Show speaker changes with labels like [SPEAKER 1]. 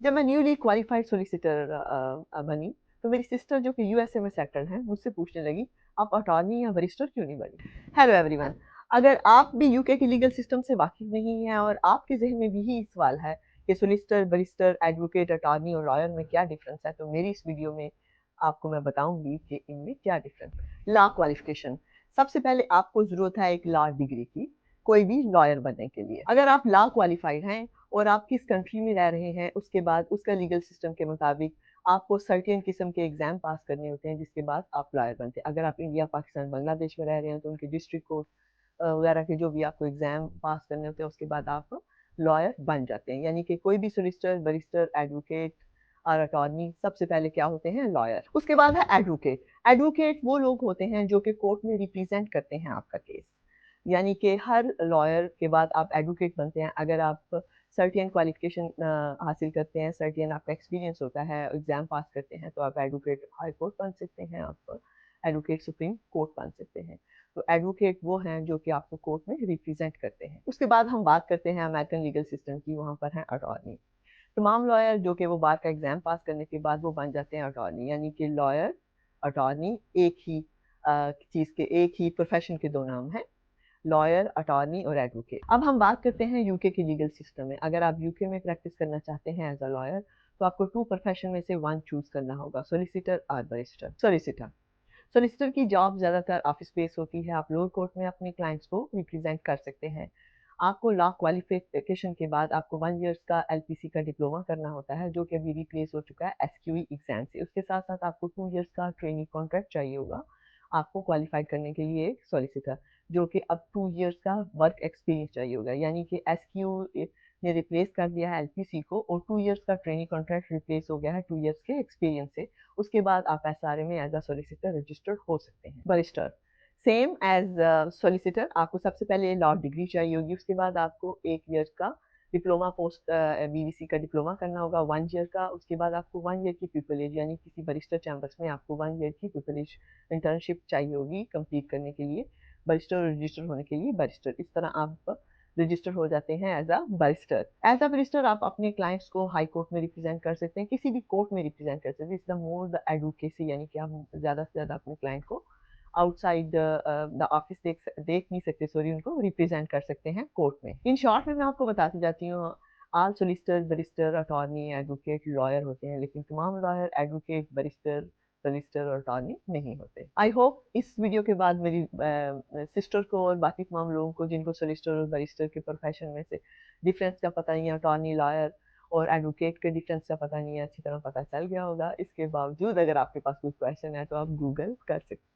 [SPEAKER 1] जब मैं newly qualified solicitor बनी, तो मेरी सिस्टर जो कि यूएसए में सेटल्ड हैं, मुझसे पूछने लगी, "आप अटॉर्नी या बैरिस्टर क्यों नहीं बनी?" हेलो एवरीवन, अगर आप भी यूके के लीगल सिस्टम से वाकिफ़ नहीं हैं और आपके ज़हन में भी यही सवाल है कि सोलिसिटर, बैरिस्टर, एडवोकेट, अटॉर्नी और लॉयर में क्या डिफ़रेंस है, तो मेरी इस वीडियो में आपको मैं बताऊँगी कि इनमें क्या डिफ़रेंस है। लॉ क्वालिफ़िकेशन, सबसे पहले आपको ज़रूरत है एक लॉ डिग्री की, कोई भी लॉयर बनने के लिए। अगर आप लॉ क्वालिफ़ाइड हैं और आप किस कंट्री में रह रहे हैं, उसके बाद उसका लीगल सिस्टम के मुताबिक आपको सर्टेन किस्म के एग्ज़ाम पास करने होते हैं, जिसके बाद आप लॉयर बनते हैं। अगर आप इंडिया, पाकिस्तान, बांग्लादेश में रह रहे हैं, तो उनके डिस्ट्रिक्ट कोर्ट वगैरह के जो भी आपको एग्ज़ाम पास करने होते हैं, उसके बाद आप लॉयर बन जाते हैं। यानी कि कोई भी सोलिसिटर, बैरिस्टर, एडवोकेट और अटॉर्नी सबसे पहले क्या होते हैं? लॉयर। उसके बाद है एडवोकेट। एडवोकेट वो लोग होते हैं जो कि कोर्ट में रिप्रेज़ेंट करते हैं आपका केस। यानी कि हर लॉयर के बाद आप एडवोकेट बनते हैं अगर आप सर्टेन क्वालिफ़िकेशन हासिल करते हैं, सर्टेन आपका एक्सपीरियंस होता है, एग्ज़ाम पास करते हैं, तो आप एडवोकेट हाई कोर्ट बन सकते हैं, आप एडवोकेट सुप्रीम कोर्ट बन सकते हैं। तो एडवोकेट वो हैं जो कि आपको कोर्ट में रिप्रेज़ेंट करते हैं। उसके बाद हम बात करते हैं अमेरिकन लीगल सिस्टम की, वहाँ पर हैं अटॉर्नी। तमाम लॉयर जो कि वो बार का एग्ज़ाम पास करने के बाद वो बन जाते हैं अटॉर्नी, यानी कि लॉयर, अटॉर्नी एक ही चीज़ के, एक ही प्रोफ़ेशन के 2 नाम हैं। लॉयर, अटॉर्नी और एडवोकेट। अब हम बात करते हैं यूके के लीगल सिस्टम में। अगर आप यूके में प्रैक्टिस करना चाहते हैं एज़ अ लॉयर, तो आपको 2 प्रोफ़ेशन में से 1 चूज़ करना होगा, सॉलिसिटर और बैरिस्टर। सॉलिसिटर सॉलिसिटर की जॉब ज़्यादातर ऑफ़िस बेस्ड होती है। आप लोअर कोर्ट में अपने क्लाइंट्स को रिप्रेज़ेंट कर सकते हैं। आपको लॉ क्वालिफ़िकेशन के बाद आपको 1 ईयर्स का एलपीसी का डिप्लोमा करना होता है, जो कि अभी रिप्लेस हो चुका है एसक्यूई एग्ज़ाम से। उसके साथ-साथ आपको 2 ईयर्स का ट्रेनिंग कॉन्ट्रैक्ट चाहिए होगा, आपको क्वालिफ़ाइड करने के लिए एक सॉलिसिटर, जो कि अब 2 ईयर्स का वर्क एक्सपीरियंस चाहिए होगा। यानी कि एसक्यू ने रिप्लेस कर दिया है एलपीसी को और 2 ईयर्स का ट्रेनिंग कॉन्ट्रैक्ट रिप्लेस हो गया है 2 ईयर्स के एक्सपीरियंस से। उसके बाद आप एसआरए में एज़ अ सॉलिसिटर रजिस्टर्ड हो सकते हैं। बैरिस्टर सेम एज़ सॉलिसिटर, आपको सबसे पहले लॉ डिग्री चाहिए होगी, उसके बाद आपको 1 ईयर का डिप्लोमा पोस्ट बीडीसी का डिप्लोमा करना होगा 1 ईयर का। उसके बाद आपको 1 ईयर की पिपलेज, यानी किसी बैरिस्टर चैम्बर्स में आपको 1 ईयर की पिपलेज इंटर्नशिप चाहिए होगी कंप्लीट करने के लिए, बैरिस्टर रजिस्टर होने के लिए बैरिस्टर। इस तरह आप रजिस्टर हो जाते हैं as a barrister. As a barrister आप अपने क्लाइंट्स को हाई कोर्ट में रिप्रेज़ेंट कर सकते हैं, किसी भी कोर्ट में रिप्रेज़ेंट कर सकते हैं। It's the more the advocacy, यानी कि आप ज़्यादा से ज़्यादा अपने क्लाइंट को आउटसाइड द ऑफिस देख नहीं सकते, सॉरी, उनको रिप्रेज़ेंट कर सकते हैं कोर्ट में। इन शॉर्ट में मैं आपको बताती जाती हूँ, all solicitor, barrister, attorney, advocate, lawyer होते हैं, लेकिन तमाम लॉयर एडवोकेट, बैरिस्टर, सोलिसिटर और अटॉर्नी नहीं होते। आई होप इस वीडियो के बाद मेरी सिस्टर को और बाकी तमाम लोगों को जिनको सोलिसिटर और बैरिस्टर के प्रोफेशन में से डिफरेंस का पता नहीं है, अटॉर्नी, लॉयर और एडवोकेट के डिफरेंस का पता नहीं है, अच्छी तरह पता चल गया होगा। इसके बावजूद अगर आपके पास कोई क्वेश्चन है तो आप गूगल कर सकते हैं।